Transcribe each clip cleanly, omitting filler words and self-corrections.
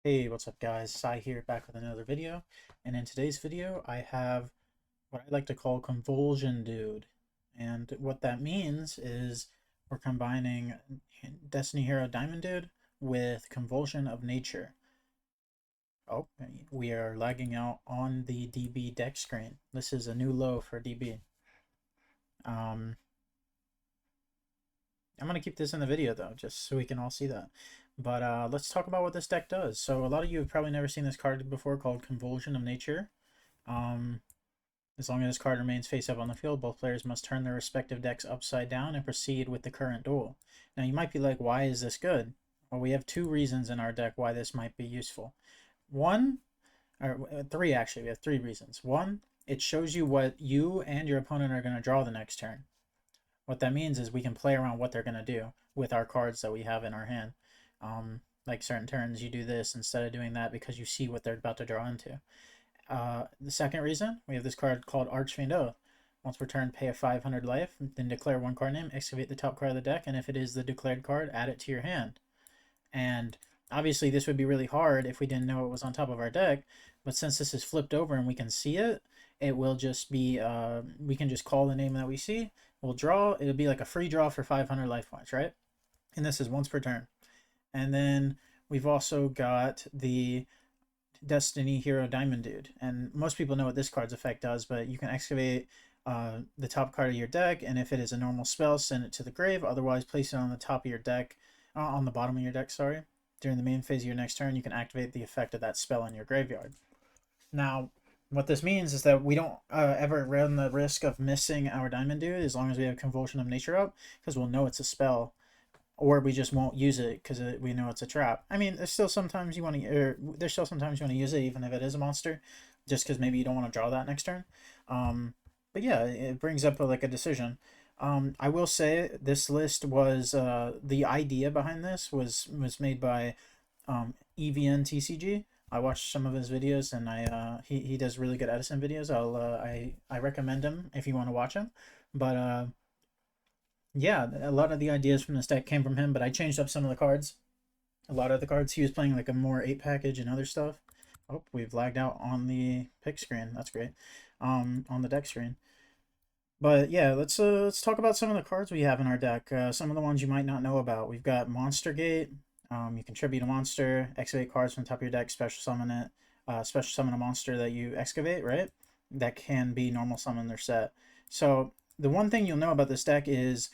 Hey, what's up guys? Sai here, back with another video. And in today's video, I have what I like to call Convulsion Dude. And what that means is we're combining Destiny Hero Diamond Dude with Convulsion of Nature. Oh, we are lagging out on the DB deck screen. This is a new low for DB. I'm going to keep this in the video though, just so we can all see that. But let's talk about what this deck does. So a lot of you have probably never seen this card before, called Convulsion of Nature. Um, as long as this card remains face up on the field, both players must turn their respective decks upside down and proceed with the current duel. Now you might be like, why is this good? Well, we have two reasons in our deck why this might be useful. One, or three actually, we have three reasons. One, it shows you what you and your opponent are going to draw the next turn. What that means is we can play around what they're going to do with our cards that we have in our hand. Like certain turns, you do this instead of doing that because you see what they're about to draw into. The second reason, we have this card called Archfiend Oath. Once per turn, pay a 500 life, then declare one card name, excavate the top card of the deck, and if it is the declared card, add it to your hand. And obviously this would be really hard if we didn't know it was on top of our deck, but since this is flipped over and we can see it, it will just be, we can just call the name that we see, we'll draw, it'll be like a free draw for 500 life points, right? And this is once per turn. And then we've also got the Destiny Hero Diamond Dude. And most people know what this card's effect does, but you can excavate the top card of your deck, and if it is a normal spell, send it to the grave. Otherwise, place it on the top of your deck, on the bottom of your deck, sorry. During the main phase of your next turn, you can activate the effect of that spell in your graveyard. Now, what this means is that we don't ever run the risk of missing our Diamond Dude as long as we have Convulsion of Nature up, because we'll know it's a spell, or we just won't use it because we know it's a trap. I mean, there's still sometimes you want to use it even if it is a monster, just because maybe you don't want to draw that next turn. But yeah, it brings up like a decision. I will say this list was the idea behind this was made by EVN I watched some of his videos, and he does really good Edison videos. I recommend him if you want to watch him. But yeah, a lot of the ideas from this deck came from him, but I changed up some of the cards. A lot of the cards he was playing like a more 8 package and other stuff. Oh, we've lagged out on the pick screen. That's great. On the deck screen. But yeah, let's talk about some of the cards we have in our deck. Some of the ones you might not know about. We've got Monster Gate. You can tribute a monster, excavate cards from the top of your deck, special summon it, special summon a monster that you excavate, right? That can be normal summon their set. So the one thing you'll know about this deck is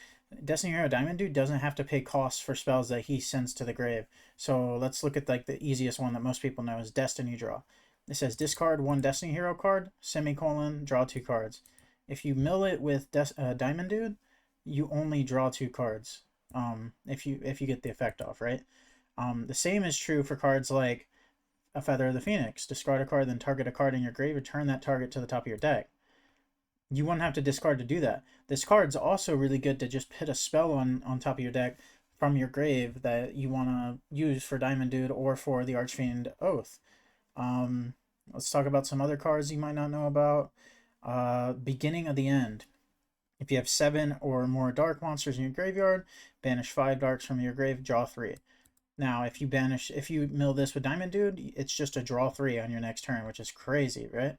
Destiny Hero Diamond Dude doesn't have to pay costs for spells that he sends to the grave. So let's look at like the easiest one that most people know is Destiny Draw. It says discard one Destiny Hero card, semicolon, draw 2 cards. If you mill it with Diamond Dude, you only draw 2 cards. If you get the effect off, right? The same is true for cards like a Feather of the Phoenix. Discard a card, then target a card in your grave, return that target to the top of your deck. You wouldn't have to discard to do that. This card's also really good to just put a spell on top of your deck from your grave that you want to use for Diamond Dude or for the Archfiend Oath. Let's talk about some other cards you might not know about. Beginning of the End. If you have 7 or more dark monsters in your graveyard, banish 5 darks from your grave, draw 3. Now, if you mill this with Diamond Dude, it's just a draw 3 on your next turn, which is crazy, right?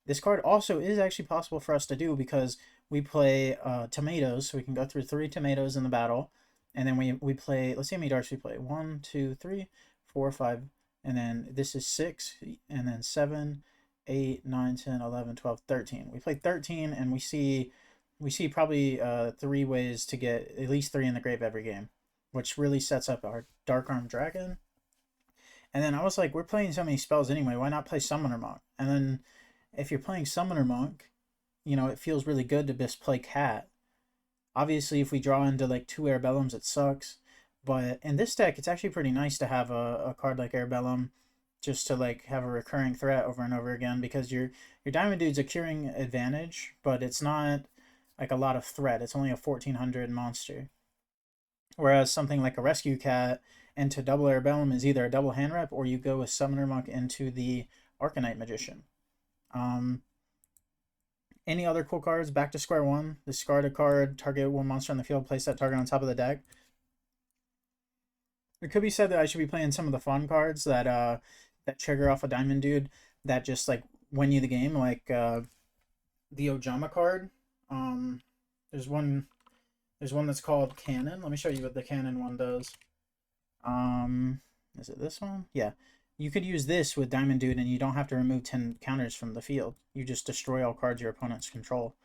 This card also is actually possible for us to do because we play tomatoes, so we can go through 3 tomatoes in the battle, and then we play, let's see how many darks we play. 1, 2, 3, 4, 5, and then this is 6, and then 7, 8, 9, 10, 11, 12, 13. We play 13, and we see probably 3 ways to get at least 3 in the grave every game, which really sets up our Dark Armed Dragon. And then I was like, we're playing so many spells anyway, why not play Summoner Monk? And then if you're playing Summoner Monk, you know, it feels really good to just play Cat. Obviously, if we draw into like 2 Airbellums, it sucks. But in this deck, it's actually pretty nice to have a card like Airbellum just to like have a recurring threat over and over again, because your Diamond Dude's a curing advantage, but it's not like a lot of threat. It's only a 1400 monster. Whereas something like a Rescue Cat into double Airbellum is either a double hand rep, or you go with Summoner Monk into the Arcanite Magician. Any other cool cards? Back to square one. Discard a card, target one monster on the field, place that target on top of the deck. It could be said that I should be playing some of the fun cards that trigger off a Diamond Dude that just like win you the game, like the Ojama card. Um, there's one there's one that's called Cannon. Let me show you what the Cannon one does. Um, is it this one? Yeah. You could use this with Diamond Dude, and you don't have to remove 10 counters from the field. You just destroy all cards your opponents control.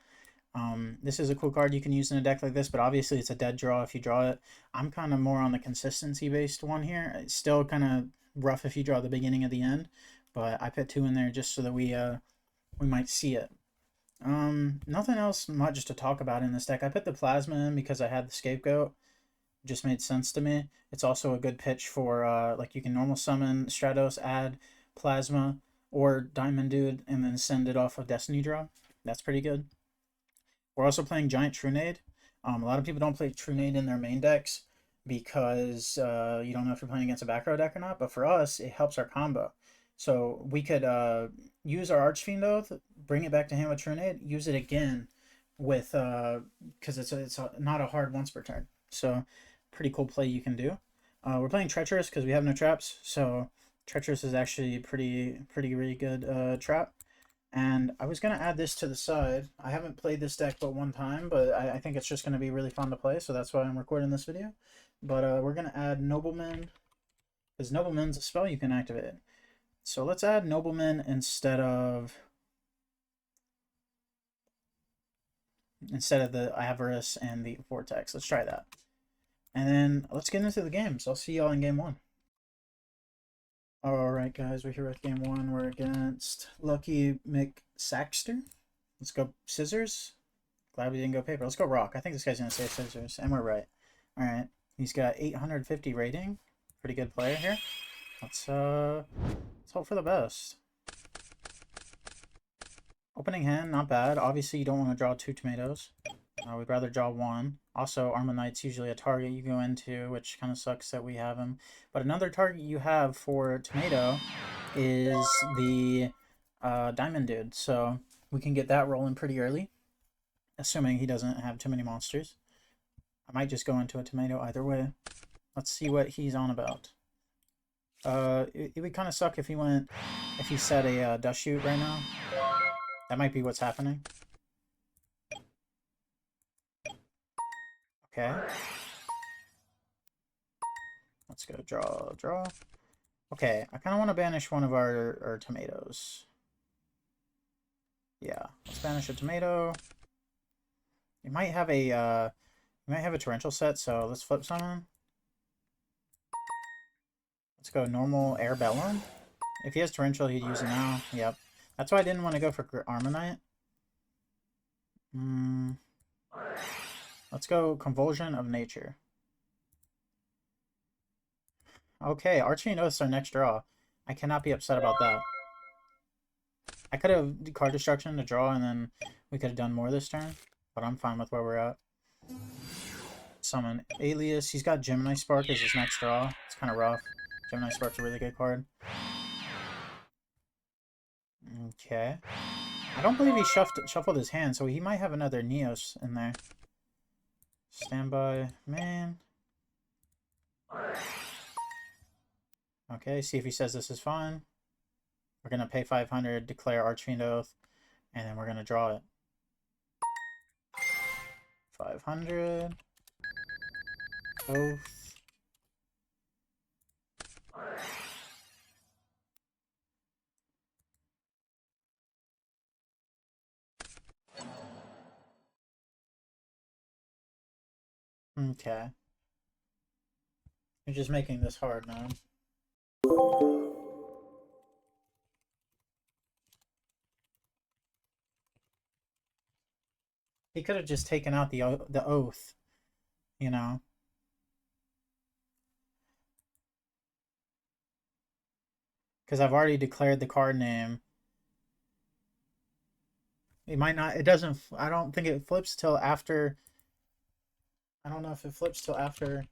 This is a cool card you can use in a deck like this, but obviously it's a dead draw if you draw it. I'm kind of more on the consistency-based one here. It's still kind of rough if you draw the beginning of the end, but I put 2 in there just so that we might see it. Nothing else much to talk about in this deck. I put the Plasma in because I had the Scapegoat. It just made sense to me. It's also a good pitch for, like, you can normal summon Stratos, add Plasma or Diamond Dude, and then send it off of Destiny Draw. That's pretty good. We're also playing Giant Trunade. A lot of people don't play Trunade in their main decks because you don't know if you're playing against a back row deck or not, but for us, it helps our combo. So we could use our Archfiend Oath, bring it back to hand with Trunade, use it again with, because it's not a hard once per turn. So pretty cool play you can do. We're playing Treacherous because we have no traps, so Treacherous is actually pretty really good trap. And I was going to add this to the side. I haven't played this deck but one time, but I think it's just going to be really fun to play, so that's why I'm recording this video. But we're going to add Nobleman, because Nobleman's a spell you can activate. So let's add Nobleman instead of the Avarice and the Vortex. Let's try that. And then let's get into the game. So I'll see y'all in game 1. Alright guys, we're here with game 1. We're against Lucky McSaxter. Let's go scissors. Glad we didn't go paper. Let's go rock. I think this guy's going to say scissors, and we're right. Alright, he's got 850 rating. Pretty good player here. Let's hope for the best. Opening hand, not bad. Obviously, you don't want to draw 2 tomatoes. We'd rather draw 1. Also, Armonite's usually a target you go into, which kind of sucks that we have him. But another target you have for tomato is the Diamond Dude. So we can get that rolling pretty early, assuming he doesn't have too many monsters. I might just go into a tomato either way. Let's see what he's on about. It would kind of suck if he said a dust shoot right now. That might be what's happening. Okay. Let's go draw. Okay, I kind of want to banish one of our tomatoes. Yeah, let's banish a tomato. You might have a torrential set, so let's flip summon. Let's go normal air bellum. If he has torrential, he'd use it now. Yep. That's why I didn't want to go for Armonite. Let's go Convulsion of Nature. Okay, Archie Oath's our next draw. I cannot be upset about that. I could have card destruction to draw, and then we could have done more this turn, but I'm fine with where we're at. Summon Alias. He's got Gemini Spark as his next draw. It's kind of rough. Gemini Spark's a really good card. Okay. I don't believe he shuffled his hand, so he might have another Neos in there. Standby, man. Okay, see if he says this is fine. We're going to pay 500, declare Archfiend Oath, and then we're going to draw it. 500. Oath. Okay. You're just making this hard, man. He could have just taken out the oath, you know. Because I've already declared the card name. It might not, it doesn't, I don't think it flips till after, I don't know if it flips till after.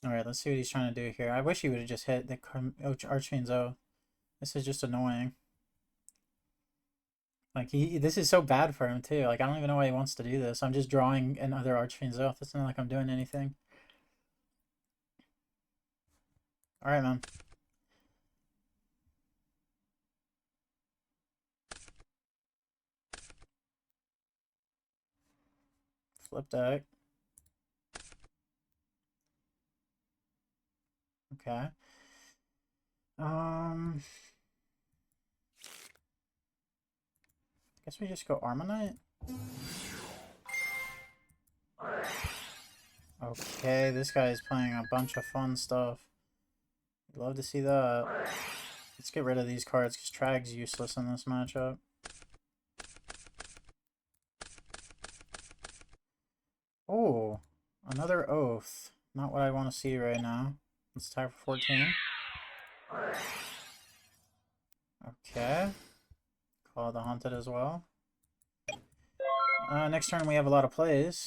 Alright, let's see what he's trying to do here. I wish he would have just hit the Archfiend's Oath. This is just annoying. Like, this is so bad for him, too. Like, I don't even know why he wants to do this. I'm just drawing another Archfiend's Oath. It's not like I'm doing anything. Alright, man. Flip deck. Okay. Guess we just go Armonite. Okay, this guy is playing a bunch of fun stuff. Love to see that. Let's get rid of these cards because Trag's useless in this matchup. Oh, another Oath. Not what I want to see right now. Let's tag for 14. Okay. Call the Haunted as well. Next turn we have a lot of plays.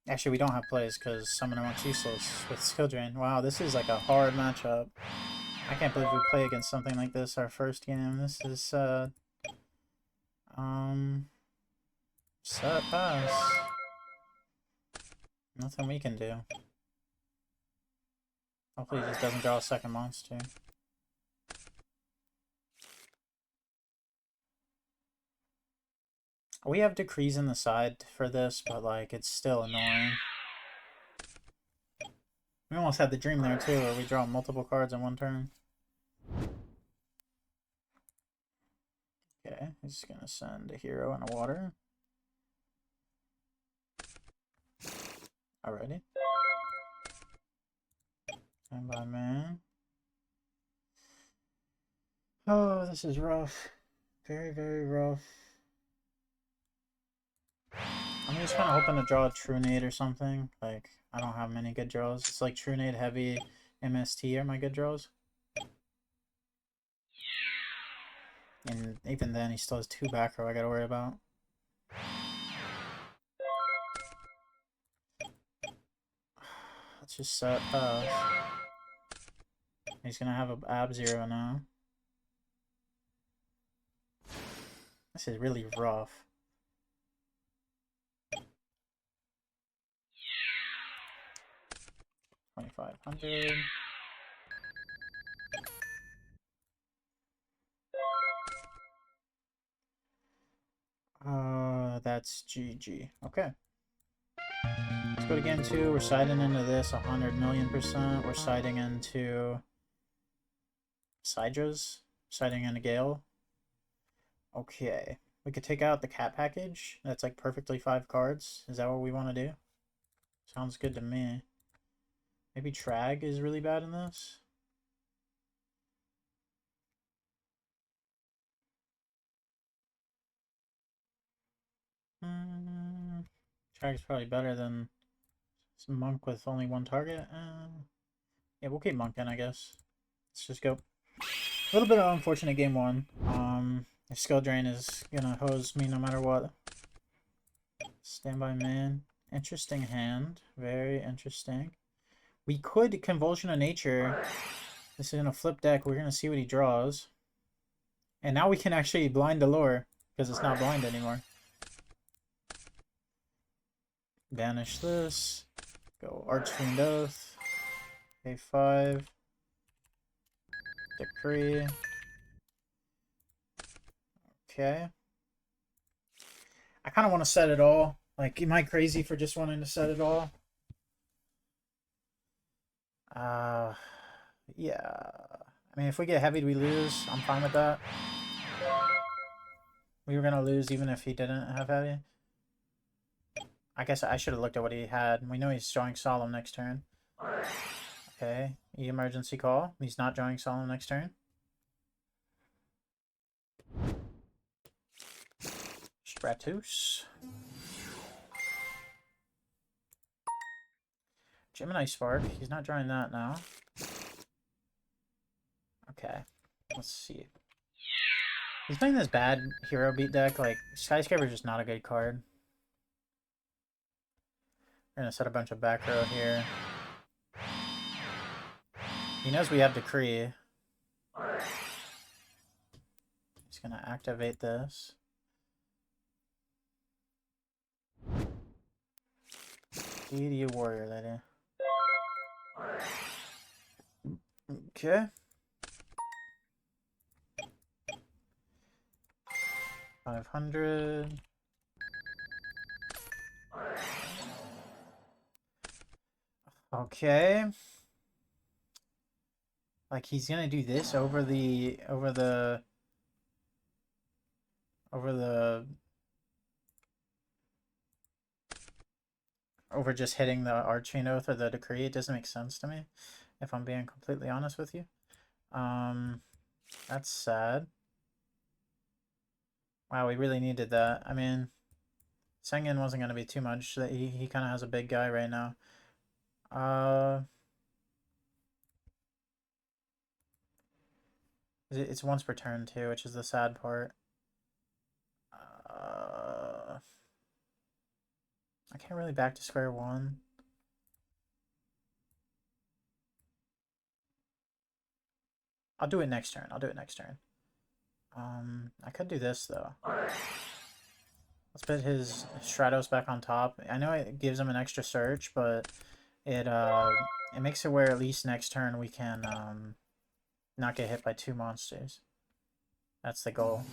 Actually, we don't have plays because Summoner Monk's useless with Skill Drain. Wow, this is like a hard matchup. I can't believe we play against something like this our first game. This is, set pass. Nothing we can do. Hopefully he just doesn't draw a second monster. We have Decrees in the side for this, but like it's still annoying. We almost had the dream there too, where we draw multiple cards in one turn. Okay, he's gonna send a hero and a water. Alrighty. Stand by, man. Oh, this is rough. Very, very rough. I'm just kind of hoping to draw a True Nade or something. Like, I don't have many good draws. It's like True Nade, Heavy, MST are my good draws. And even then, he still has 2 back row I gotta worry about. Let's just set pass. He's gonna have an Ab-Zero now. This is really rough. $2,500. That's GG. Okay. Let's go to game 2. We're siding into this 100,000,000%. We're siding into Sydra's. Siding into Gale. Okay. We could take out the cat package. That's like perfectly 5 cards. Is that what we want to do? Sounds good to me. Maybe Trag is really bad in this. Trag's probably better than some Monk with only 1 target. Yeah, we'll keep Monk in, I guess. Let's just go. A little bit of unfortunate game 1. If Skill Drain is gonna hose me no matter what. Standby man. Interesting hand. Very interesting. We could Convulsion of Nature. This is in a flip deck. We're gonna see what he draws. And now we can actually blind the lure because it's not blind anymore. Banish this. Go Archfiend Oath. Pay 5. Decree. Okay. I kind of want to set it all. Like, am I crazy for just wanting to set it all? Yeah. I mean, if we get heavy, we lose. I'm fine with that. We were going to lose even if he didn't have heavy. I guess I should have looked at what he had. We know he's drawing Solemn next turn. Okay. Emergency call. He's not drawing Solemn next turn. Stratus. Gemini Spark. He's not drawing that now. Okay. Let's see. He's playing this bad hero beat deck. Like, Skyscraper is just not a good card. We're gonna set a bunch of back row here. He knows we have Decree. He's gonna activate this. DD Warrior Lady. Okay. 500. Okay. Like he's gonna do this over just hitting the Archfiend Oath or the Decree. It doesn't make sense to me, if I'm being completely honest with you. That's sad. Wow, we really needed that. I mean, Sengen wasn't gonna be too much. He kind of has a big guy right now. It's once per turn too, which is the sad part. I can't really back to square one. I'll do it next turn. I could do this though. Let's put his Stratos back on top. I know it gives him an extra search, but it makes it where at least next turn we can not get hit by 2 monsters. That's the goal.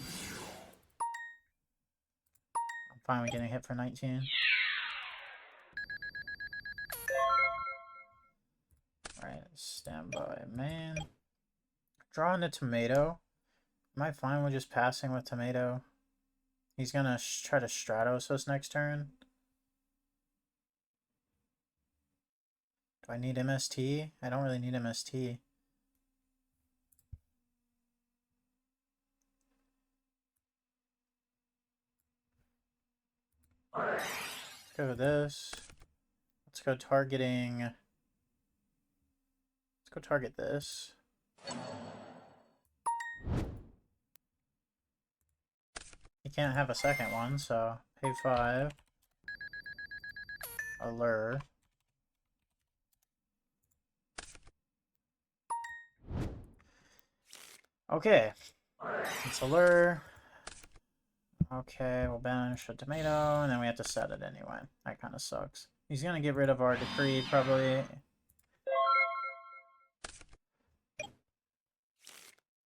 I'm fine with getting hit for 19. Alright, standby main. Drawing the tomato. Am I fine with just passing with tomato? He's gonna try to Stratos us next turn. Do I need MST? I don't really need MST. Let's go with this. Let's go targeting. Let's go target this. He can't have a second one, so pay 5. Allure. Okay. It's Allure. Okay, we'll banish a tomato, and then we have to set it anyway. That kind of sucks. He's gonna get rid of our Decree, probably.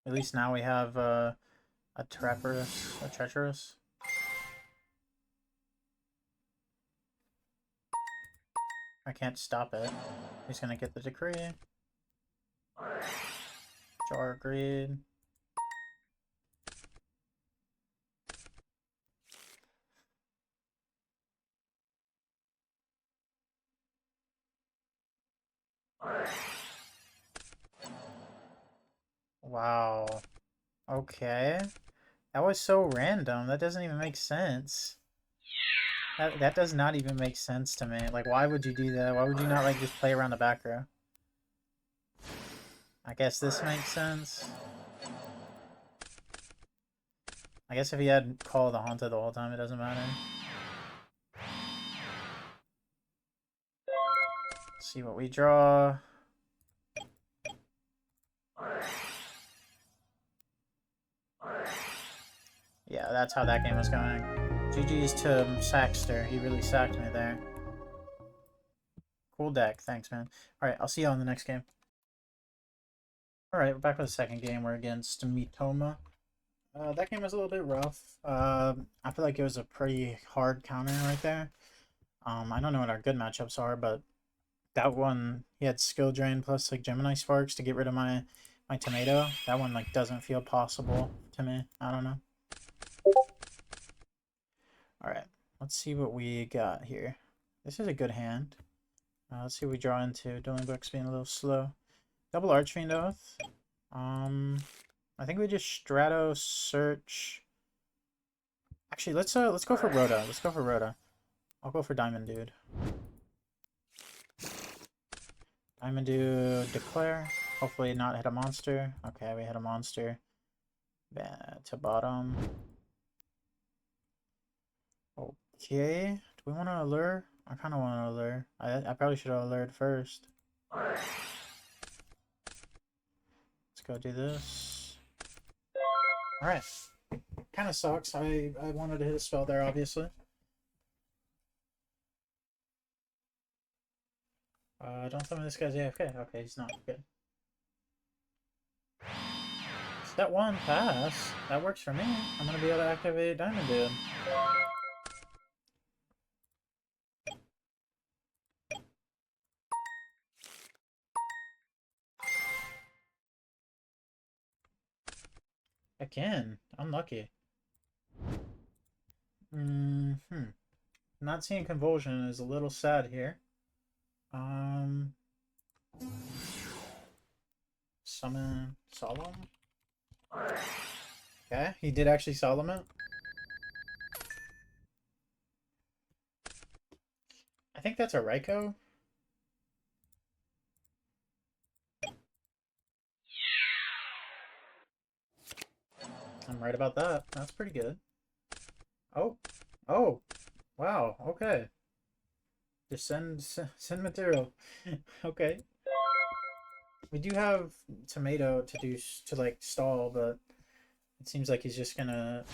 At least now we have a treacherous. I can't stop it. He's gonna get the Decree. Jar agreed. Wow. Okay. That was so random. That doesn't even make sense. That does not even make sense to me. Like, why would you do that? Why would you not, like, just play around the back row? I guess this makes sense. I guess if he had Call of the Haunted the whole time, it doesn't matter. Let's see what we draw. Yeah, that's how that game was going. GG's to Saxter. He really sacked me there. Cool deck. Thanks, man. Alright, I'll see you on the next game. Alright, we're back with the second game. We're against Mitoma. That game was a little bit rough. I feel like it was a pretty hard counter right there. I don't know what our good matchups are, but that one, he had Skill Drain plus like Gemini Sparks to get rid of my tomato. That one like doesn't feel possible to me. I don't know. Alright, let's see what we got here. This is a good hand. Let's see what we draw into. Dueling Books being a little slow. Double Archfiend Oath. I think we just Strato search. Actually, let's go for Rhoda. Let's go for Rhoda. I'll go for Diamond Dude. Diamond Dude declare. Hopefully not hit a monster. Okay, we hit a monster. To bottom. Okay. Do we want to allure? I kind of want to alert. I probably should have alerted first. Let's go do this. Alright. Kind of sucks. I wanted to hit a spell there, obviously. Don't tell me this guy's AFK. Okay, he's not. Good. Step 1, pass. That works for me. I'm gonna be able to activate Diamond Dude. Again, unlucky. Not seeing Convulsion is a little sad here. Summon Solemn. Okay, he did actually Solemn it. I think that's a Raikou. I'm right about that. That's pretty good. Oh. Oh. Wow. Okay. Just send material. Okay. We do have Tomato to like stall, but it seems like he's just gonna.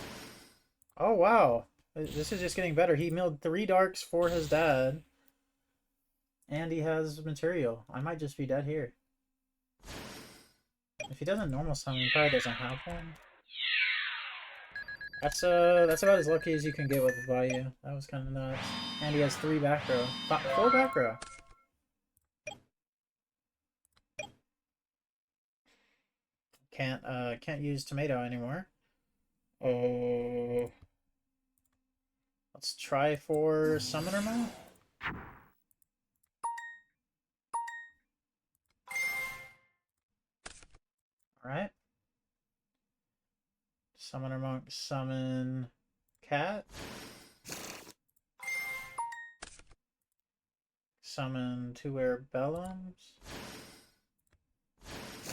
Oh wow! This is just getting better. He milled 3 darks for his dad, and he has material. I might just be dead here. If he doesn't normal summon, he probably doesn't have one. That's about as lucky as you can get with Vayu. That was kind of nuts. And he has 3 back row, 4 back row. Can't use Tomato anymore. Oh, let's try for Summoner Mount. All right. Summoner Monk, summon Cat. Summon 2-air Bellums.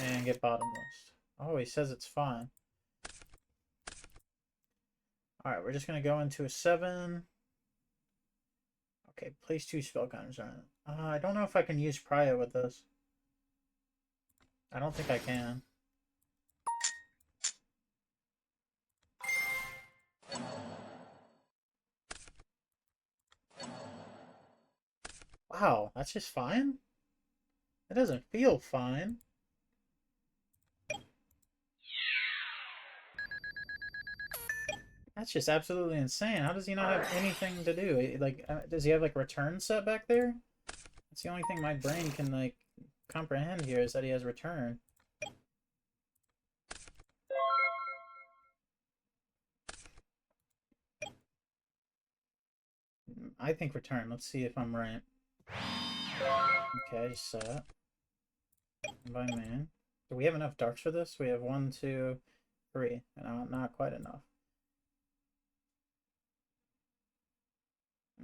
And get bottomless. Oh, he says it's fine. Alright, we're just going to go into a 7. Okay, place 2 spell counters on it. I don't know if I can use Prio with this. I don't think I can. Wow, that's just fine? It doesn't feel fine. That's just absolutely insane. How does he not have anything to do? Like, does he have, like, return set back there? That's the only thing my brain can, like, comprehend here is that he has return. I think return. Let's see if I'm right. Okay, set. By man. Do we have enough darks for this? We have 1, 2, 3. And not quite enough.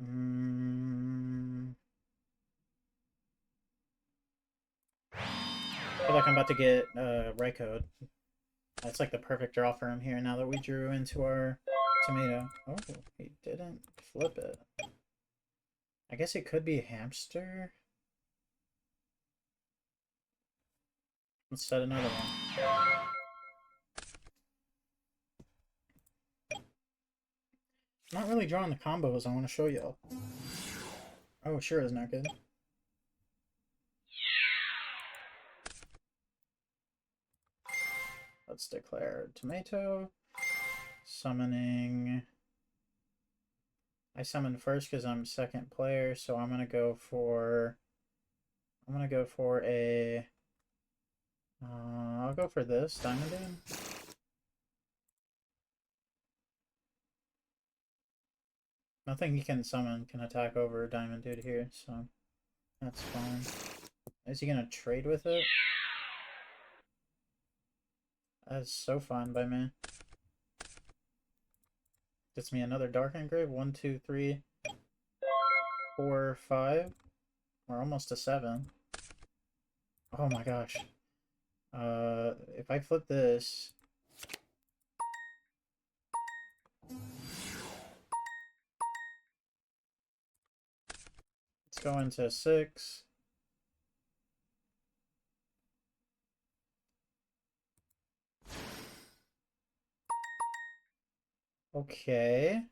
I feel like I'm about to get Raikou. That's like the perfect draw for him here now that we drew into our Tomato. Oh, he didn't flip it. I guess it could be Hamster. Let's set another one. I'm not really drawing the combos I want to show y'all. Oh, sure is not good. Let's declare Tomato. Summoning. I summoned first because I'm second player, so I'm gonna go for a. I'll go for this Diamond Dude. Nothing he can summon can attack over Diamond Dude here, so that's fine. Is he gonna trade with it? That's so fine by me. Gets me another Dark Engrave. 1, 2, 3, 4, 5. We're almost to 7. Oh my gosh. If I flip this. Let's go into 6. Okay.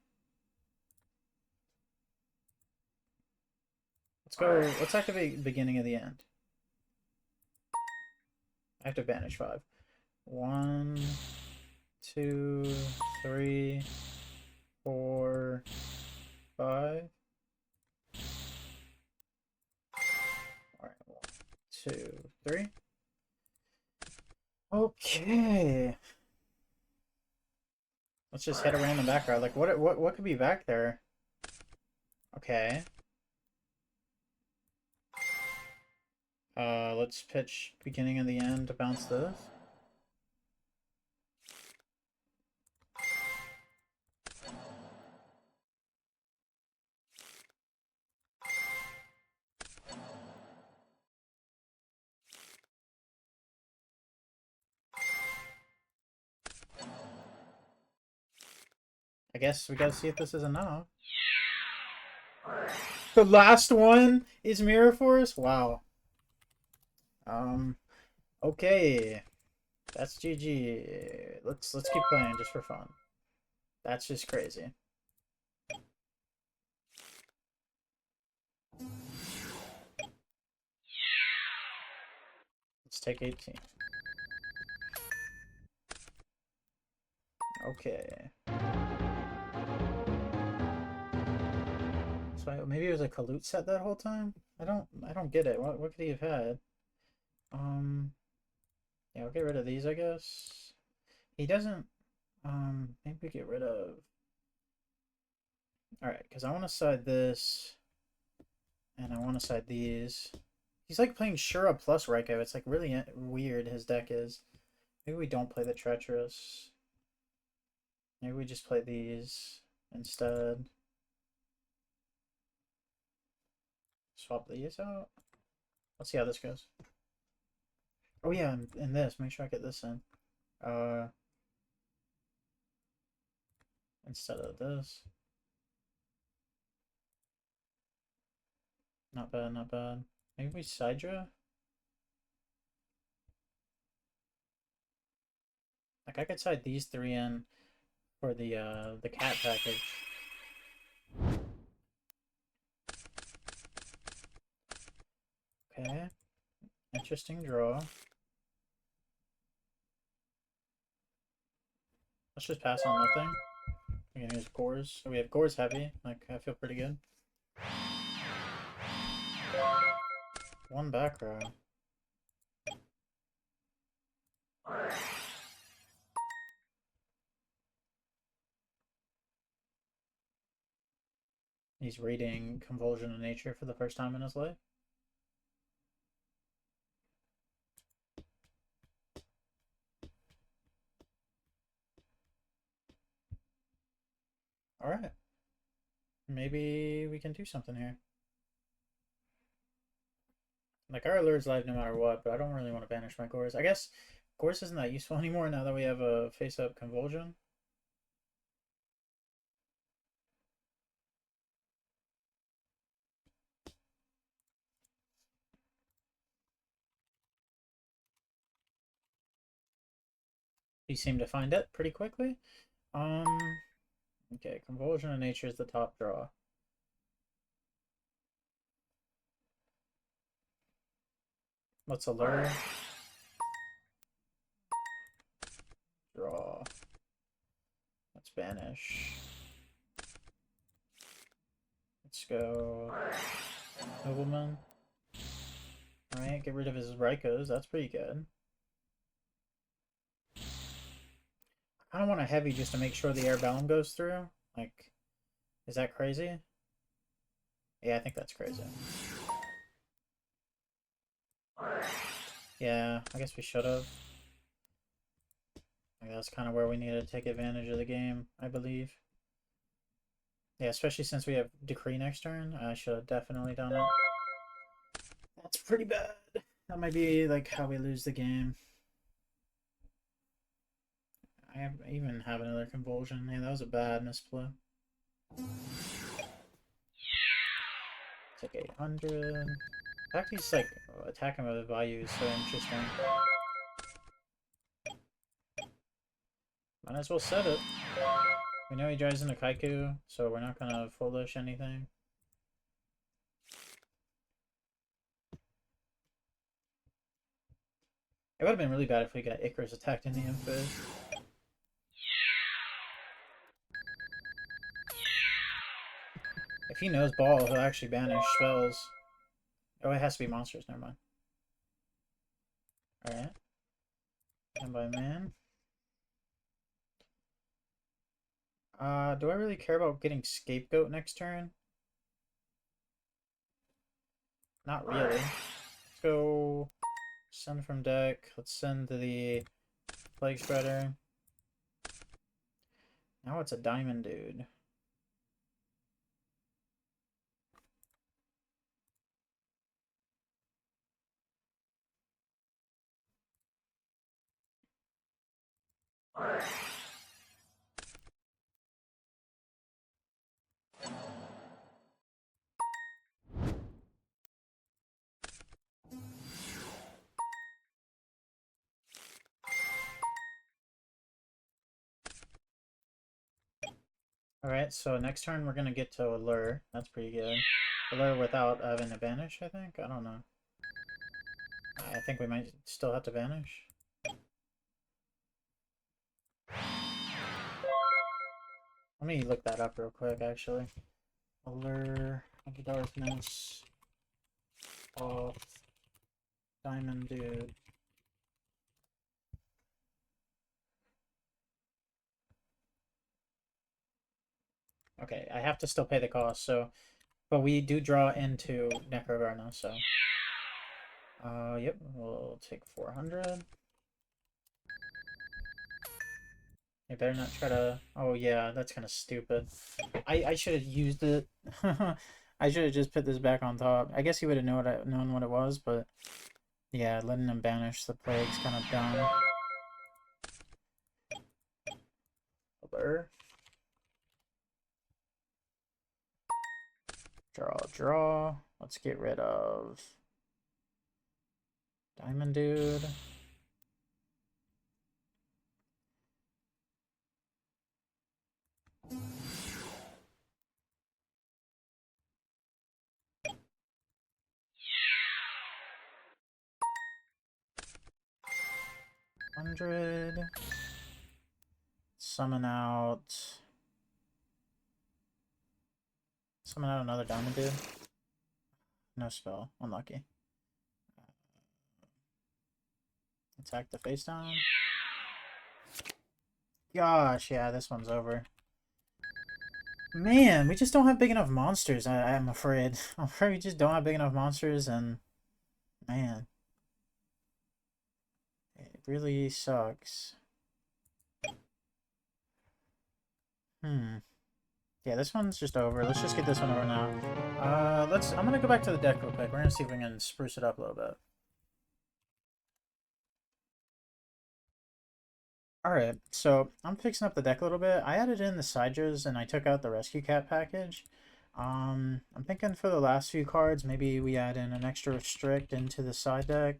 Let's go. Let's activate beginning of the end. I have to banish 5. 1, 2, 3, 4, 5. Alright, 1, 2, 3. Okay. Let's just hit a random background. Like what could be back there? Okay. Let's pitch beginning and the end to bounce this. I guess we gotta see if this is enough. The last one is Mirror Force? Wow. Okay. That's GG. Let's keep playing just for fun. That's just crazy. Let's take 18. Okay. So maybe it was a Kalut set that whole time? I don't get it. What could he have had? Yeah, I'll get rid of these, I guess. He doesn't maybe we get rid of. Alright, because I want to side this and I want to side these. He's like playing Shura plus Raikou. It's like really weird his deck is. Maybe we don't play the Treacherous. Maybe we just play these instead. Swap these out. Let's see how this goes. Oh yeah, and this. Make sure I get this in. Instead of this. Not bad, not bad. Maybe we Sidra? Like I could side these 3 in for the cat package. Okay. Interesting draw. Let's just pass on nothing. We can use Gores. So we have Gores heavy. Like I feel pretty good. 1 back row. He's reading Convulsion of Nature for the first time in his life. Alright. Maybe we can do something here. Like, our Allure's live no matter what, but I don't really want to banish my Gores. I guess Gores isn't that useful anymore now that we have a face-up Convulsion. He seemed to find it pretty quickly. Okay, Convulsion of Nature is the top draw. Let's Allure. Draw. Let's banish. Let's go Nobleman. Alright, get rid of his Raikous. That's pretty good. I don't want a heavy just to make sure the Air Bellum goes through. Like, is that crazy? Yeah, I think that's crazy. Yeah, I guess we should have. Like, that's kind of where we needed to take advantage of the game, I believe. Yeah, especially since we have Decree next turn. I should have definitely done it. That's pretty bad. That might be like how we lose the game. I even have another Convulsion. Yeah, that was a bad misplay. Take 800. The fact he's like attacking with value is so interesting. Might as well set it. We know he drives into Kaiku, so we're not gonna foolish anything. It would have been really bad if we got Icarus attacked into him first. If he knows ball, he'll actually banish spells. Oh, it has to be monsters, never mind. Alright. And by man. Do I really care about getting Scapegoat next turn? Not really. Let's go send from deck. Let's send to the Plague Spreader. Now it's a Diamond Dude. Alright, so next turn we're gonna get to Allure. That's pretty good. Allure without having to banish, I think? I don't know. I think we might still have to banish. Let me look that up real quick, actually. Allure of Darkness off Diamond Dude. Okay, I have to still pay the cost, so... But we do draw into Necrogarna, so... Yep, we'll take 400. You better not try to... Oh yeah, that's kind of stupid. I should have used it. I should have just put this back on top. I guess he would have known what it was, but... Yeah, letting him banish the plague's kind of dumb. Allure. Draw. Let's get rid of Diamond Dude. Summon out another Diamond Dude. No spell. Unlucky. Attack the face down. Gosh, yeah, this one's over. Man, we just don't have big enough monsters, I'm afraid. I'm afraid we just don't have big enough monsters, and... Man. It really sucks. Yeah, this one's just over. Let's just get this one over now. I'm gonna go back to the deck real quick. We're gonna see if we can spruce it up a little bit. Alright, so I'm fixing up the deck a little bit. I added in the Sidras and I took out the Rescue Cat package. I'm thinking for the last few cards, maybe we add in an extra Restrict into the side deck.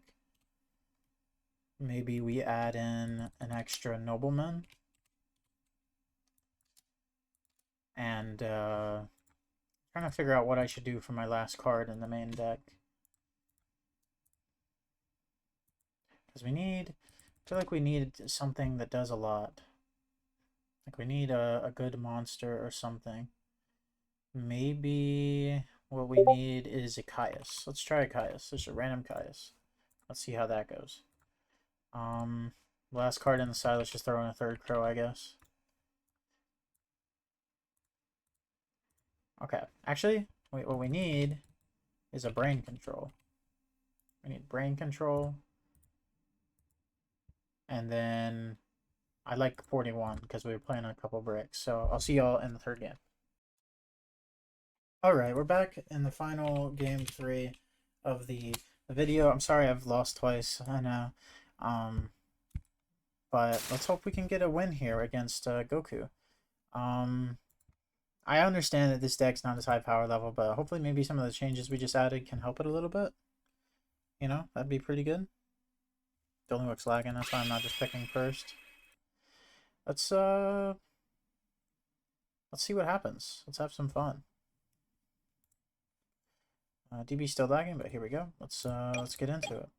Maybe we add in an extra Nobleman. And, trying to figure out what I should do for my last card in the main deck. Because I feel like we need something that does a lot. Like we need a good monster or something. Maybe what we need is a Caius. Let's try a Caius. Just a random Caius. Let's see how that goes. Last card in the side, let's just throw in a third crow, I guess. Okay, actually, what we need is a brain control. We need brain control. And then I like 41 because we were playing a couple bricks. So I'll see y'all in the third game. Alright, we're back in the final game 3 of the video. I'm sorry I've lost twice, I know. But let's hope we can get a win here against Goku. I understand that this deck's not as high power level, but hopefully maybe some of the changes we just added can help it a little bit. You know, that'd be pretty good. It only looks lagging, that's why I'm not just picking first. Let's see what happens. Let's have some fun. DB's still lagging, but here we go. Let's get into it.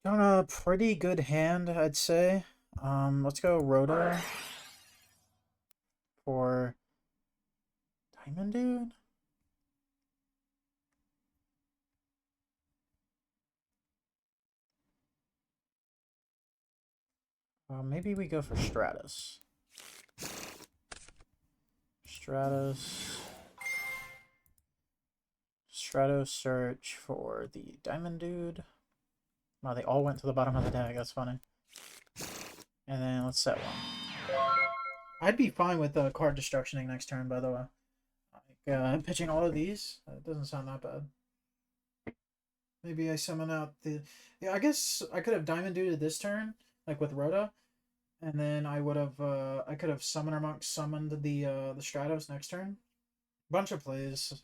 Got a pretty good hand, I'd say. Let's go Rhoda for Diamond Dude. Maybe we go for Stratus. Stratos search for the Diamond Dude. Wow, they all went to the bottom of the deck. That's funny. And then let's set one. I'd be fine with card destructioning next turn, by the way. Like, pitching all of these, it doesn't sound that bad. Maybe I summon out the... Yeah, I guess I could have Diamond Dude this turn, like with Rhoda. And then I would have, I could have Summoner Monk summoned the Stratos next turn. Bunch of plays,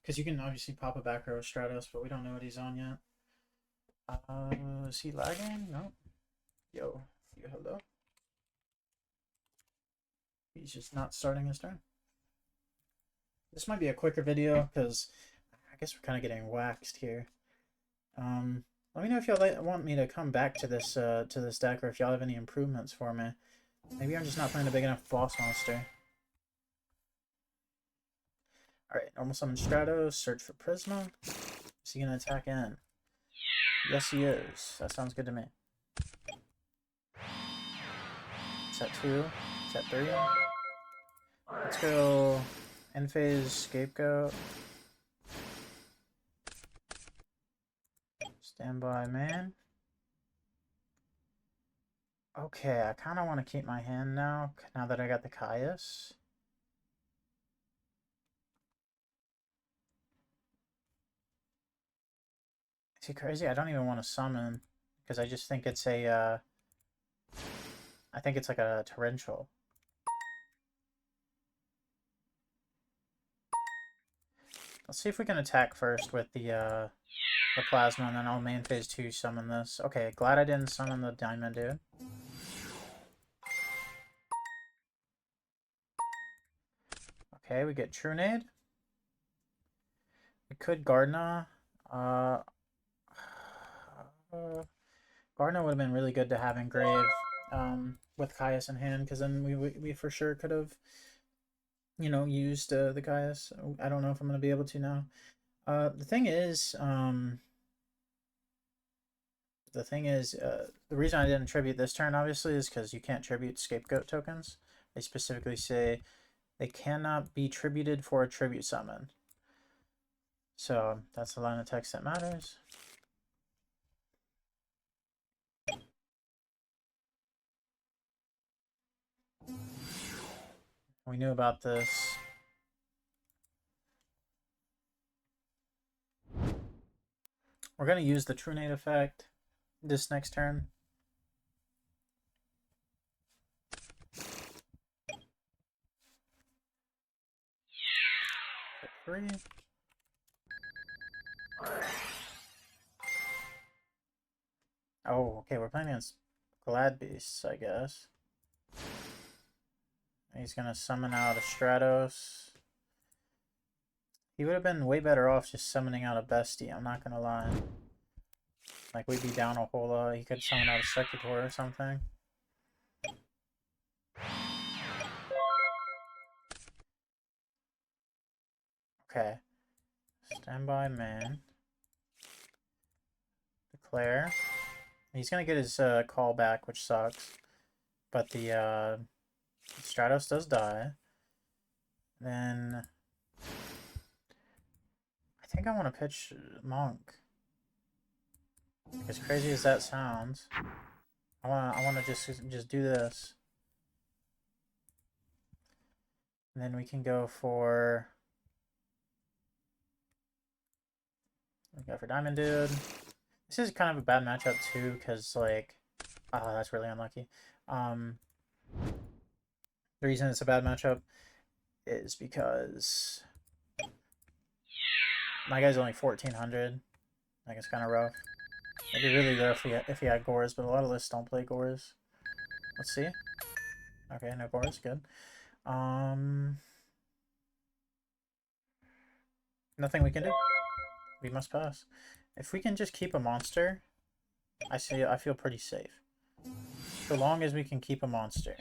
because you can obviously pop a back row Stratos, but we don't know what he's on yet. Is he lagging? No. Yo, hello. He's just not starting his turn. This might be a quicker video, because I guess we're kind of getting waxed here. Let me know if y'all want me to come back to this deck, or if y'all have any improvements for me. Maybe I'm just not playing a big enough boss monster. Alright, normal summon Stratos, search for Prisma. Is he gonna attack in? Yes, he is. That sounds good to me. Set 2, set 3. Let's go end phase Scapegoat. Standby man. Okay, I kind of want to keep my hand now that I got the Caius. Is he crazy? I don't even want to summon, because I just think it's a, I think it's like a torrential. Let's see if we can attack first with the plasma, and then I'll main phase 2 summon this. Okay, glad I didn't summon the Diamond Dude. Okay, we get Trunade. We could Gardna. Gardna would have been really good to have in grave with Caius in hand, because then we for sure could have, you know, used the Caius. I don't know if I'm going to be able to now. The thing is, the reason I didn't tribute this turn, obviously, is because you can't tribute Scapegoat tokens. They specifically say they cannot be tributed for a tribute summon. So that's the line of text that matters. We knew about this. We're going to use the Trunade effect this next turn. Hit 3. Oh, okay, we're playing against Glad Beasts, I guess. He's gonna summon out a Stratos. He would have been way better off just summoning out a Bestie, I'm not gonna lie. Like, we'd be down a whole lot. He could summon out a Secutor or something. Okay. Standby man. Declare. He's gonna get his call back, which sucks. But the Stratos does die. Then I think I want to pitch Monk. As crazy as that sounds, I want to just do this. And then we can go for Diamond Dude. This is kind of a bad matchup too, because like, oh, that's really unlucky. The reason it's a bad matchup is because my guy's only 1400. Like, it's kind of rough. It'd be really good if he had Gores, but a lot of lists don't play Gores. Let's see. Okay, no Gores, good. Nothing we can do. We must pass. If we can just keep a monster, I feel pretty safe. So long as we can keep a monster.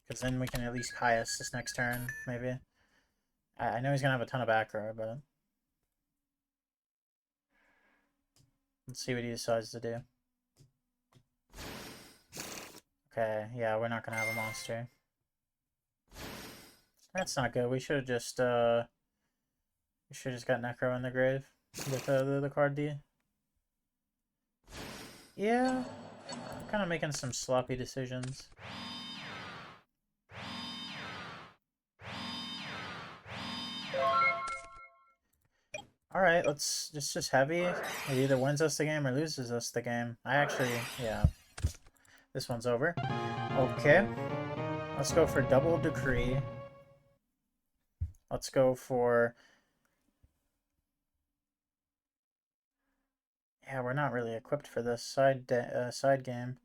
Because then we can at least Caius this next turn, maybe. I know he's going to have a ton of back row, but... let's see what he decides to do. Okay, yeah, we're not going to have a monster. That's not good. We should have just got Necro in the grave with the card D. Yeah, I'm kind of making some sloppy decisions. Alright, let's just heavy. It either wins us the game or loses us the game. Yeah. This one's over. Okay. Let's go for double decree. Let's go for... yeah, we're not really equipped for this side game.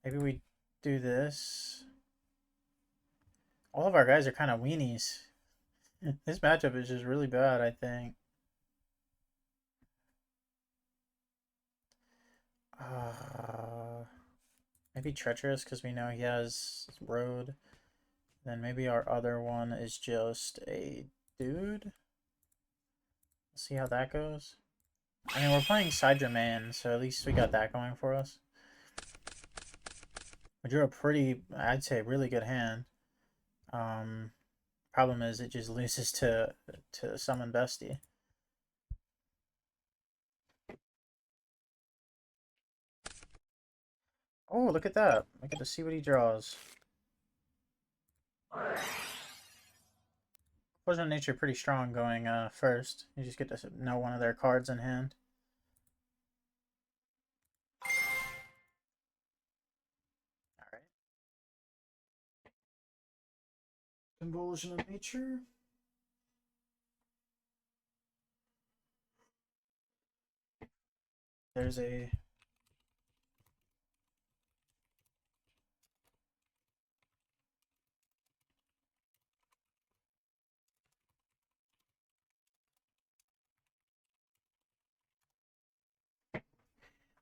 Maybe we do this. All of our guys are kind of weenies. This matchup is just really bad, I think. Maybe Treacherous because we know he has Road. Then maybe our other one is just a Dude. Let's see how that goes. I mean, we're playing Side Germain, so at least we got that going for us. We drew a pretty, I'd say, really good hand. Problem is it just loses to Summon Bestie. Oh, look at that. I get to see what he draws. Poison Nature pretty strong going first. You just get to know one of their cards in hand. Alright. Convulsion of Nature. There's a...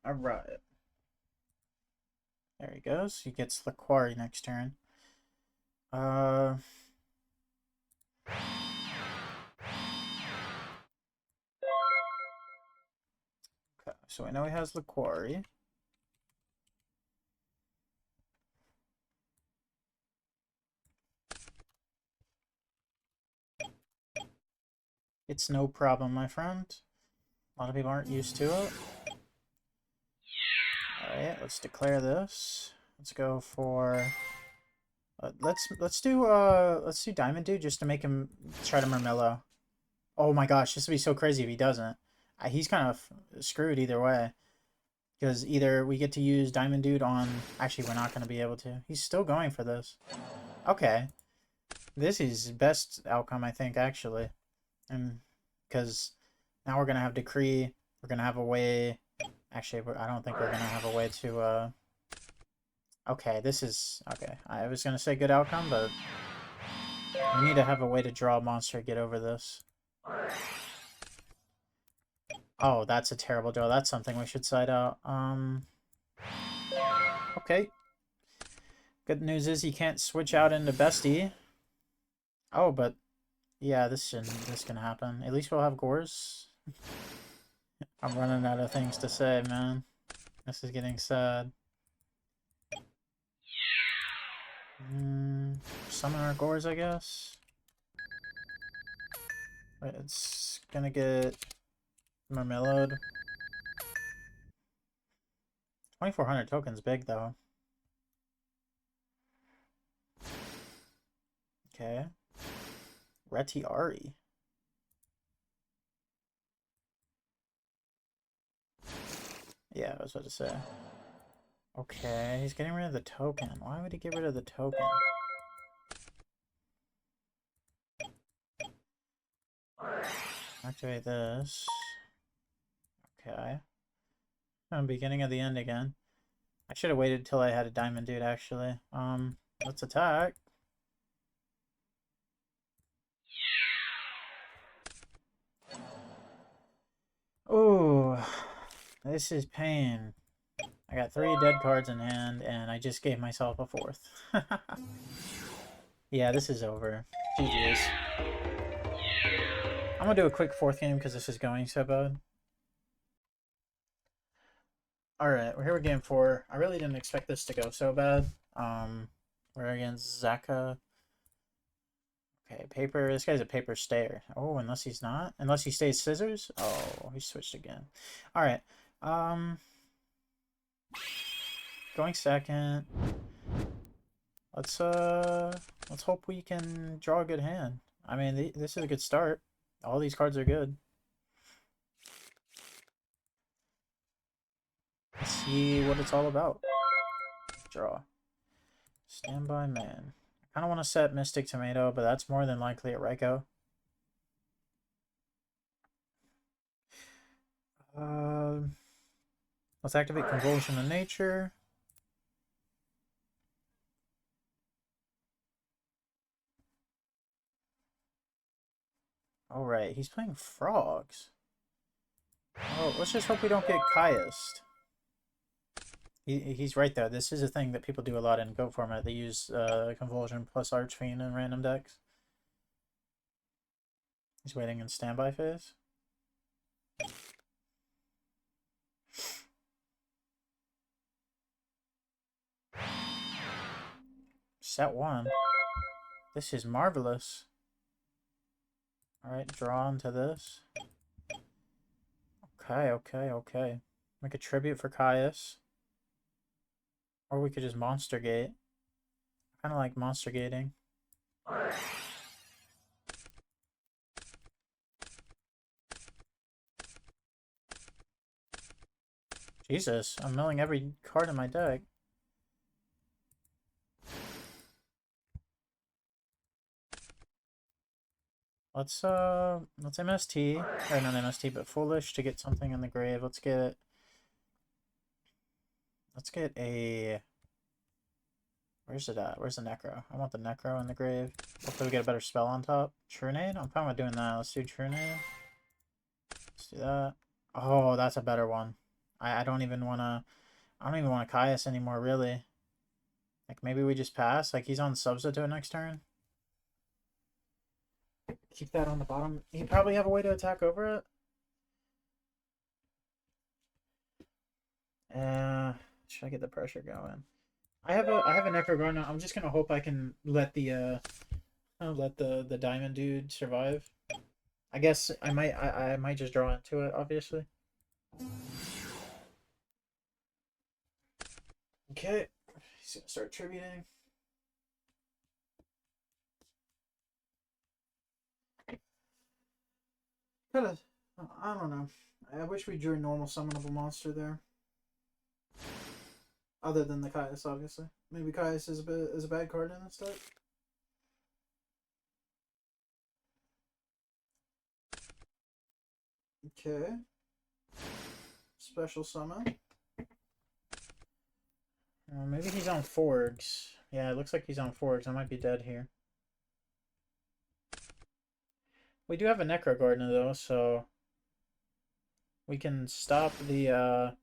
alright. There he goes. He gets the Quarry next turn. Okay, so I know he has the Quarry. It's no problem, my friend. A lot of people aren't used to it. Alright, let's declare this. Let's go for... let's do Diamond Dude just to make him try to Murmillo. Oh my gosh, this would be so crazy if he doesn't. He's kind of screwed either way. Because either we get to use Diamond Dude on... actually, we're not going to be able to. He's still going for this. Okay. This is best outcome, I think, actually. And because now we're going to have Decree. We're going to have a way... actually, I don't think we're going to have a way to... okay, this is... okay, I was going to say good outcome, but... we need to have a way to draw a monster, get over this. Oh, that's a terrible draw. That's something we should side out. Okay. Good news is he can't switch out into Bestie. Oh, but... yeah, this can happen. At least we'll have Gores. I'm running out of things to say, man. This is getting sad. Summon our Gores, I guess. Wait, it's gonna get Murmillowed. 2,400 tokens big, though. Okay. Retiari. Yeah, I was about to say. Okay, he's getting rid of the token. Why would he get rid of the token? Activate this. Okay. Beginning of the end again. I should have waited till I had a diamond dude, actually. Let's attack. Ooh, this is pain. I got 3 dead cards in hand, and I just gave myself a 4th. Yeah, this is over. GG's. I'm gonna do a quick 4th game because this is going so bad. Alright, we're here with game 4. I really didn't expect this to go so bad. We're against Zaka. Okay, paper. This guy's a paper stayer. Oh, unless he's not. Unless he stays scissors. Oh, he switched again. Alright. Going second. Let's hope we can draw a good hand. I mean, this is a good start. All these cards are good. Let's see what it's all about. Draw. Standby man. I kind of want to set Mystic Tomato, but that's more than likely a Reiko. Let's activate Convulsion of Nature. Alright, he's playing frogs. Oh, let's just hope we don't get Caiused. He's right though. This is a thing that people do a lot in Go format. They use Convulsion plus Archfiend in random decks. He's waiting in standby phase. Set 1. This is marvelous. Alright, draw into this. Okay. Make a tribute for Caius. Or we could just monster gate. I kind of like monster gating. Jesus, I'm milling every card in my deck. Let's MST, or not MST, but Foolish to get something in the grave. Let's get a, where's it at? Where's the Necro? I want the Necro in the grave. Hopefully we get a better spell on top. Trunade? I'm fine with doing that. Let's do Trunade. Let's do that. Oh, that's a better one. I don't even want to Caius anymore, really. Like, maybe we just pass? Like, he's on Substitute next turn? Keep that on the bottom. He'd probably have a way to attack over it. Should I get the pressure going? I have a Necrogorna. I'm just gonna hope I can let the diamond dude survive. I guess I might just draw into it, obviously. Okay. He's gonna start tributing. Kinda, I don't know. I wish we drew a normal summonable monster there. Other than the Caius, obviously. Maybe Caius is a bad card in this deck. Okay. Special summon. Maybe he's on Forgs. Yeah, it looks like he's on Forgs. I might be dead here. We do have a Necrogardner though, so we can stop the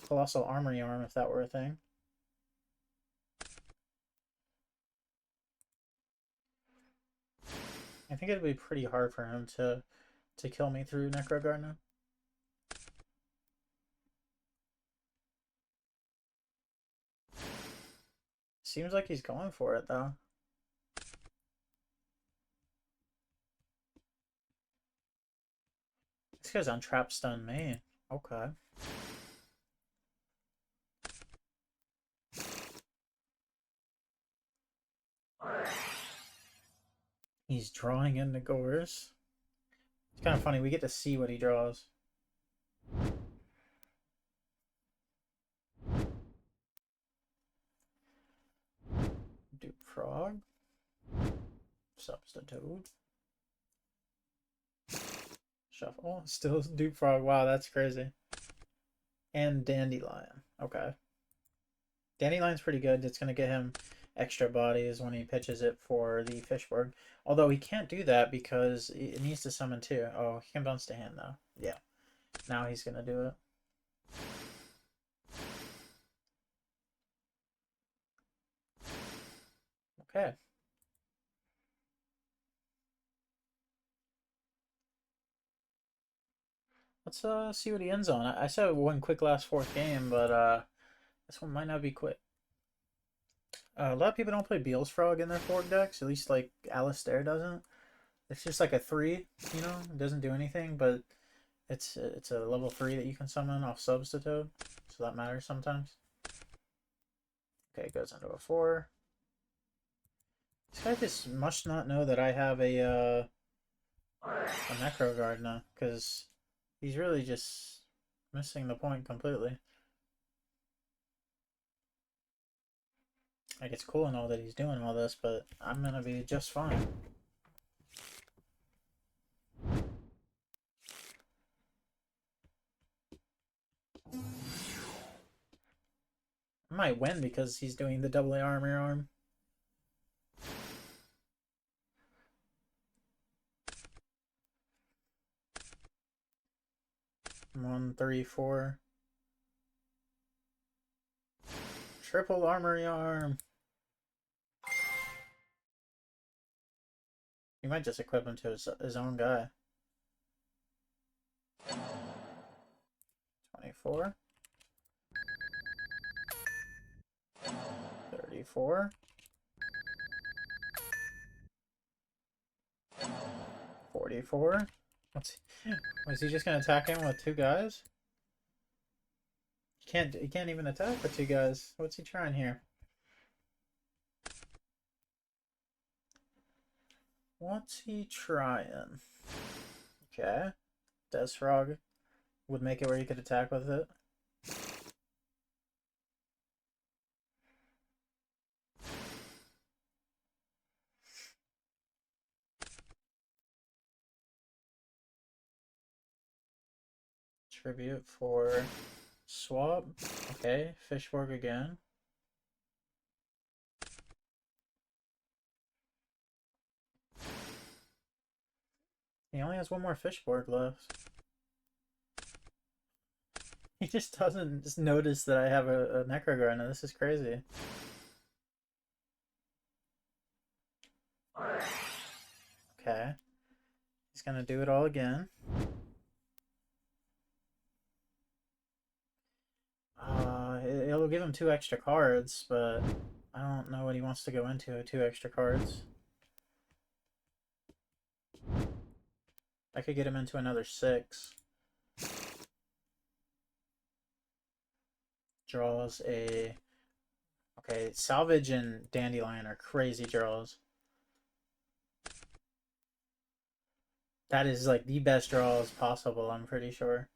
Colossal Armory Arm if that were a thing. I think it'd be pretty hard for him to kill me through Necrogardner. Seems like he's going for it though. This guy's on Trap Stun me. Okay. He's drawing into Gores. It's kind of funny. We get to see what he draws. Frog. Substitute. Shuffle. Still Dude Frog. Wow, that's crazy. And Dandelion. Okay. Dandelion's pretty good. It's going to get him extra bodies when he pitches it for the Fishborg. Although he can't do that because it needs to summon two. Oh, he can bounce to hand though. Yeah. Now he's going to do it. Okay. Let's see what he ends on. I said one quick last fourth game, but this one might not be quick. A lot of people don't play Beel's Frog in their fork decks. At least like Alistair doesn't. It's just like a 3, you know. It doesn't do anything, but it's a level 3 that you can summon off Substitute, so that matters sometimes. Okay, it goes into a 4. This guy just must not know that I have a Necro Guard now, because he's really just missing the point completely. Like, it's cool and all that he's doing all this, but I'm gonna be just fine. I might win because he's doing the double armor arm. One, three, four. Triple armory arm. He might just equip him to his own guy. 24. 34. 44. Was he just gonna attack him with 2 guys? He can't even attack with 2 guys. What's he trying here? What's he trying? Okay. Desfrog would make it where you could attack with it. Tribute for swap. Okay, Fishborg again. He only has one more Fishborg left. He just doesn't just notice that I have a Necroguard now. This is crazy. Okay. He's gonna do it all again. It'll give him 2 extra cards, but I don't know what he wants to go into with 2 extra cards. I could get him into another 6. Draws a... Okay, Salvage and Dandelion are crazy draws. That is like the best draws possible, I'm pretty sure.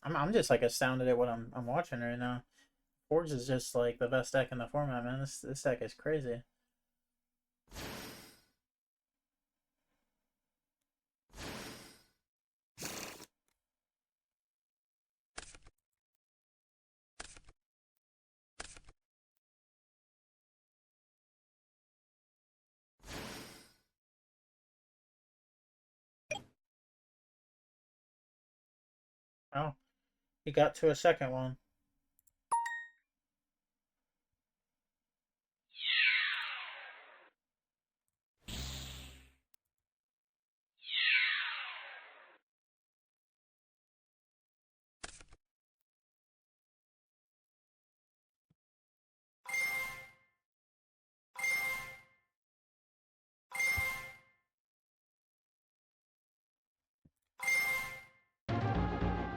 I'm just like astounded at what I'm watching right now. Forge is just like the best deck in the format, man. This deck is crazy. Oh, he got to a second one.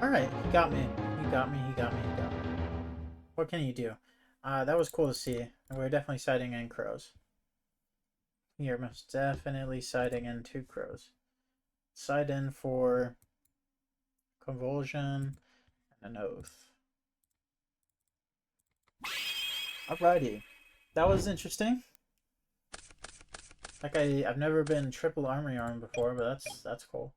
Alright, he got me. He got me, he got me, he got me. What can you do? That was cool to see. We're definitely sighting in crows. You're most definitely sighting in 2 crows. Sight in for Convulsion and an Oath. Alrighty. That was interesting. Like I've never been triple armory arm before, but that's cool.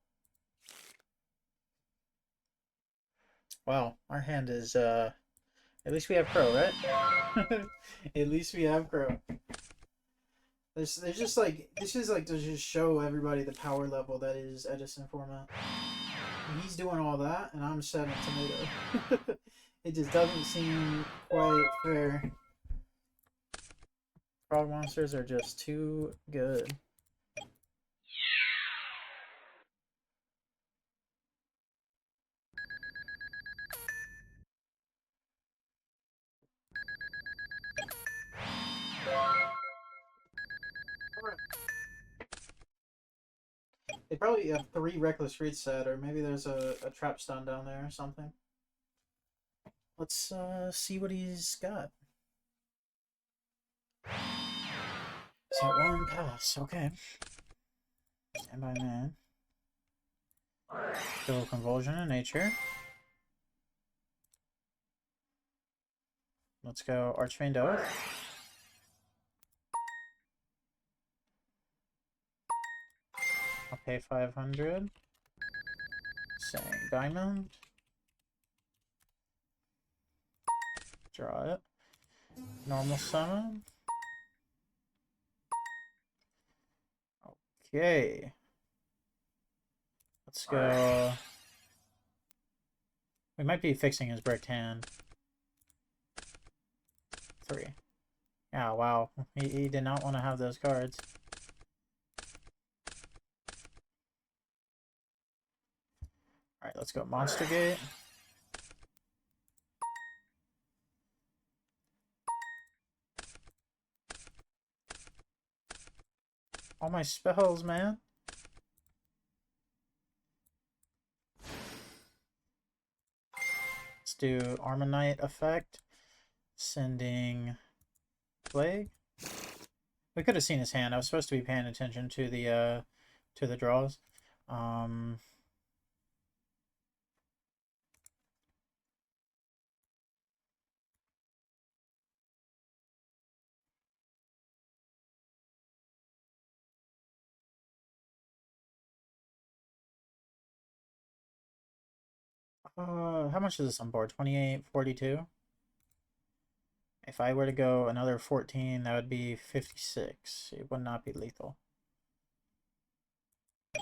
Wow, our hand is at least we have Crow, right? At least we have Crow. There's just like this is like to just show everybody the power level that is Edison format. He's doing all that, and I'm 7 tomato. It just doesn't seem quite fair. Frog monsters are just too good. They probably have 3 reckless read set, or maybe there's a trap stun down there or something. Let's see what he's got. Set 1 pass, okay. Stand by man. Go Convulsion in nature. Let's go Archfiend Oath. I'll pay 500. Saying Diamond. Draw it. Normal summon. Okay. Let's go. We might be fixing his bricked hand. 3. Yeah, wow. He did not want to have those cards. Alright, let's go Monster Gate. All my spells, man. Let's do Armonite effect. Sending Plague. We could have seen his hand. I was supposed to be paying attention to the draws. How much is this on board? 28, 42? If I were to go another 14, that would be 56. It would not be lethal.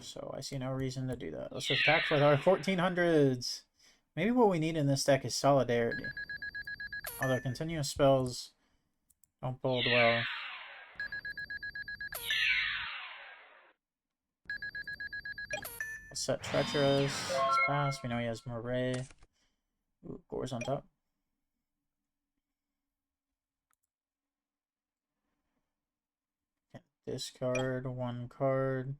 So I see no reason to do that. Let's just attack with our 1400s. Maybe what we need in this deck is Solidarity. Although continuous spells don't bode well. Let's set Treacherous. It's passed. We know he has Moray. Ooh, Gore's on top. Can discard 1 card.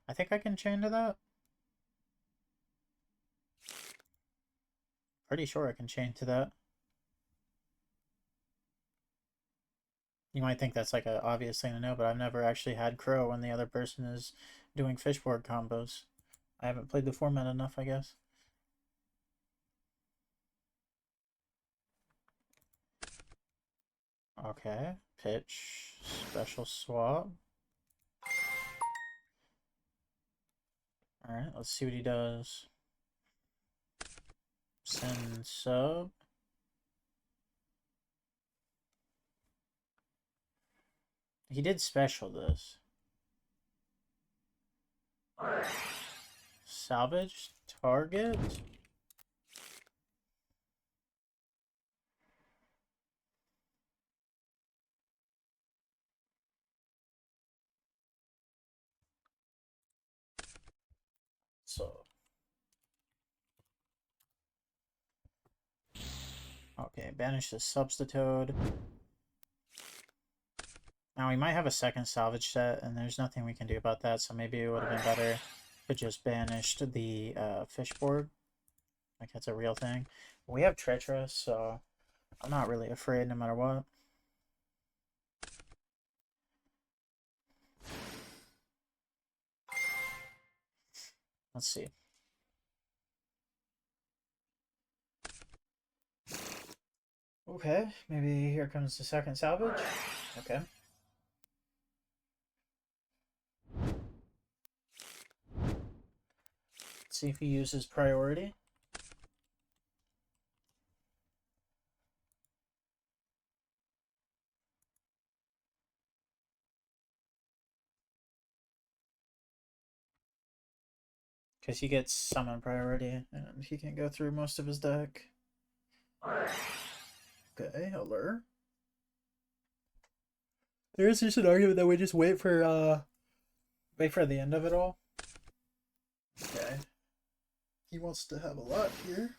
I think I can chain to that. Pretty sure I can chain to that. You might think that's like an obvious thing to know, but I've never actually had Crow when the other person is doing fishboard combos. I haven't played the format enough, I guess. Okay, pitch, special swap. Alright, let's see what he does. Send sub. He did special this. Salvage target. So. Okay, banish the substitute. Now we might have a second salvage set, and there's nothing we can do about that, so maybe it would have been better to just banish the fishboard. Like, that's a real thing. We have Treacherous, so I'm not really afraid no matter what. Let's see. Okay, maybe here comes the second salvage. Okay. Let's see if he uses priority. Because he gets summon priority, and he can go through most of his deck. Okay, alert. There is just an argument that we just wait for the end of it all. Okay. He wants to have a lot here.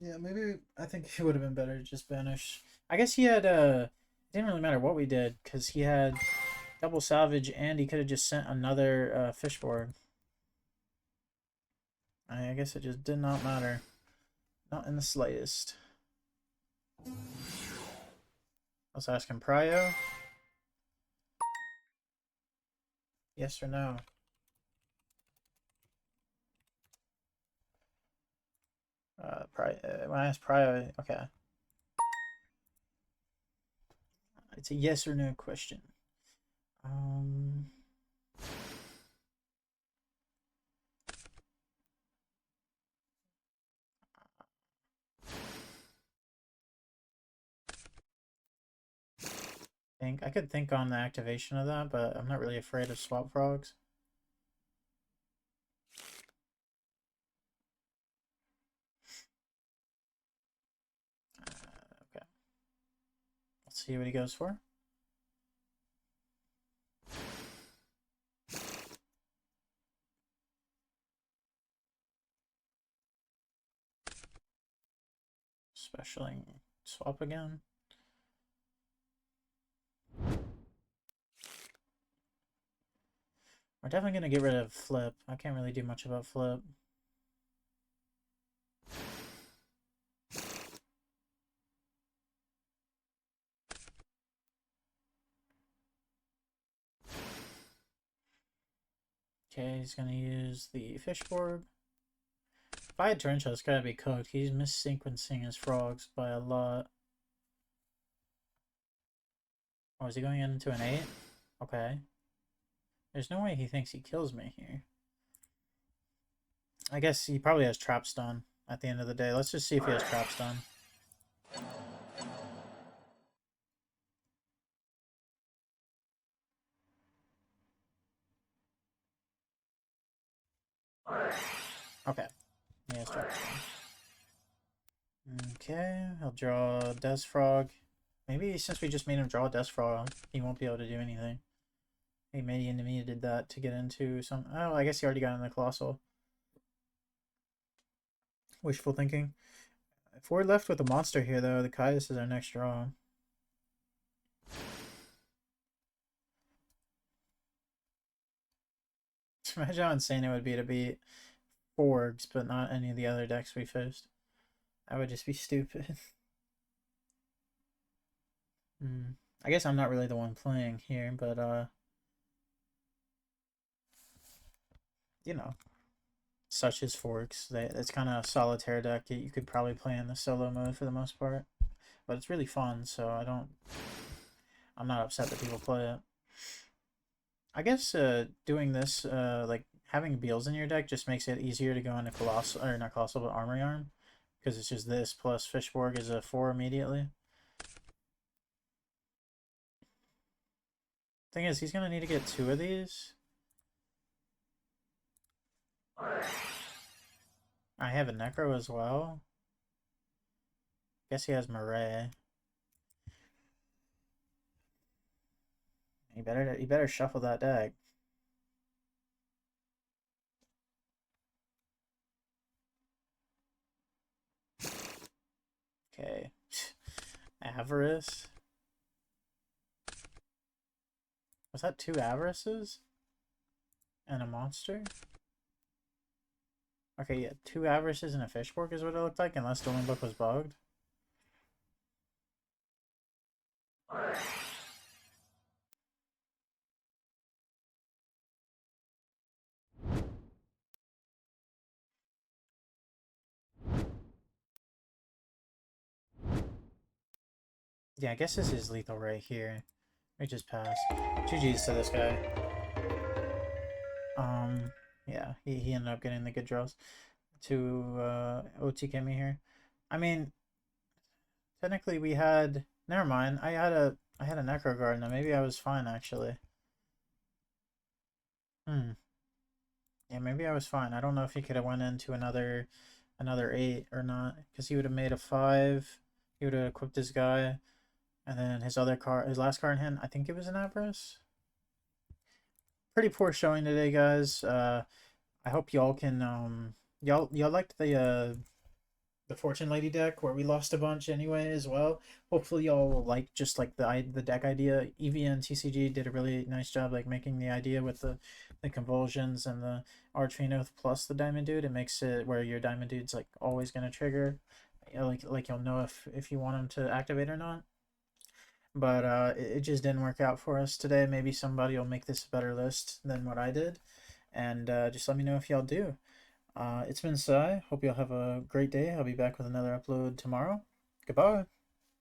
Yeah, maybe I think it would have been better to just banish. I guess he had it didn't really matter what we did because he had double salvage and he could have just sent another fishboard. I guess it just did not matter. Not in the slightest. Let's ask him prio. Yes or no? When I ask prio, okay. It's a yes or no question. I could think on the activation of that, but I'm not really afraid of swap frogs. Okay. Let's see what he goes for. Specialing swap again. We're definitely going to get rid of flip. I can't really do much about flip. Okay, he's going to use the fishboard. If I had torrential, it's got to be cooked. He's missequencing his frogs by a lot. Oh, is he going into an 8? Okay. There's no way he thinks he kills me here. I guess he probably has trap stun at the end of the day. Let's just see if he has trap stun. Okay. He has trap stun. Okay, he'll draw Death Frog. Maybe since we just made him draw Death Frog, he won't be able to do anything. He maybe did that to get into some... Oh, I guess he already got in the Colossal. Wishful thinking. If we're left with a monster here, though, the Caius is our next draw. Imagine how insane it would be to beat Forgs, but not any of the other decks we faced. That would just be stupid. I guess I'm not really the one playing here, but you know, such as Forks. It's kind of a solitaire deck you could probably play in the solo mode for the most part. But it's really fun, so I'm not upset that people play it. I guess doing this, like having Beals in your deck just makes it easier to go into Colossal, or not Colossal, but Armory Arm. Because it's just this plus Fishborg is a 4 immediately. Thing is, he's going to need to get 2 of these. I have a Necro as well. Guess he has Murray. He better shuffle that deck. Okay. Avarice. Was that 2 Avarices? And a monster? Okay, yeah, 2 Avarices and a Fishborg is what it looked like, unless Dueling Book was bugged. Yeah, I guess this is lethal right here. We just passed. GG's to this guy. Yeah, he ended up getting the good draws to OTK me here. I mean, technically we had. Never mind. I had a Necro Guard, now maybe I was fine actually. Hmm. Yeah, maybe I was fine. I don't know if he could have went into another 8 or not, because he would have made a 5. He would have equipped his guy, and then his last card in hand, I think it was an Avarice. Pretty poor showing today, guys. I hope y'all can y'all liked the Fortune Lady deck where we lost a bunch anyway as well. Hopefully y'all will like just like the deck idea. EV and TCG did a really nice job like making the idea with the convulsions and the Archino plus the Diamond Dude. It makes it where your Diamond Dude's like always gonna trigger. You know, like you'll know if you want him to activate or not. But it just didn't work out for us today. Maybe somebody will make this a better list than what I did. And just let me know if y'all do. It's been Sai. Hope y'all have a great day. I'll be back with another upload tomorrow. Goodbye.